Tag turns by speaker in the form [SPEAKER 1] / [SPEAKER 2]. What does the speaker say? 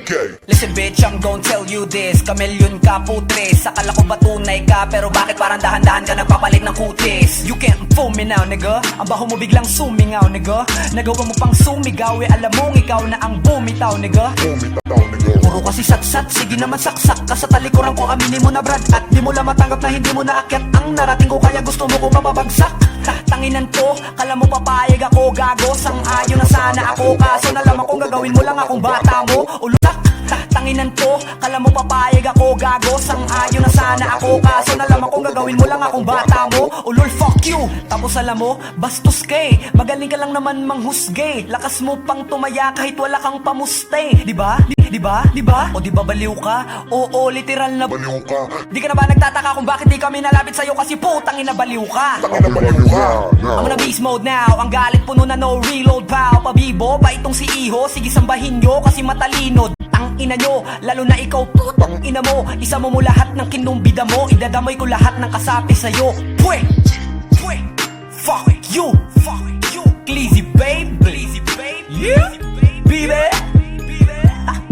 [SPEAKER 1] Okay.
[SPEAKER 2] Listen bitch, I'm gon' tell you this. Kamilyon ka putres, akala ko ba tunay ka, pero bakit parang dahan-dahan ka nagpapalit ng kutis? You can't fool me now nigga, ang baho mo biglang sumingaw nigga. Nagawa mo pang sumigaw, alam mong ikaw na ang bumitaw nigga.
[SPEAKER 1] Bumitaw nigga.
[SPEAKER 2] Puro kasi satsat, sige naman saksak ka sa talikuran ko, aminin mo na brad. At di mo lang matanggap na hindi mo naakyat ang narating ko, kaya gusto mo ko mapabagsak. Tanginan ko, kala mo papayag ako, gago. Sang-ayon na sana ako, kaso nalaman kong gagawin mo lang akong bata mo. Ulutak, tanginan ko, kala mo papayag ako, gago. Sang-ayon na sana ako, kaso nalaman kong gagawin mo lang akong bata mo. Ulol, fuck you. Tapos alam mo, bastos kay, magaling ka lang naman manghusgay. Lakas mo pang tumaya kahit wala kang pamuste. Diba? Diba? Diba? O diba baliw ka? Oo, literal na
[SPEAKER 1] Baliw ka.
[SPEAKER 2] Di ka na ba nagtataka kung bakit di kami nalapit sa'yo, kasi putang ina baliw ka.
[SPEAKER 1] Tangina baliw ka.
[SPEAKER 2] I'm on a beast mode now, ang galit puno na no reload pow. Pabibo ba itong si Iho? Sige sambahin nyo kasi matalino. Tang ina nyo, lalo na ikaw putang ina mo. Isa mo lahat ng kinumbida mo, idadamay ko lahat ng kasapi sa'yo. Pwe! Pwe! Fuck you! Fuck you! Glizzy babe! Glizzy babe! Yeah!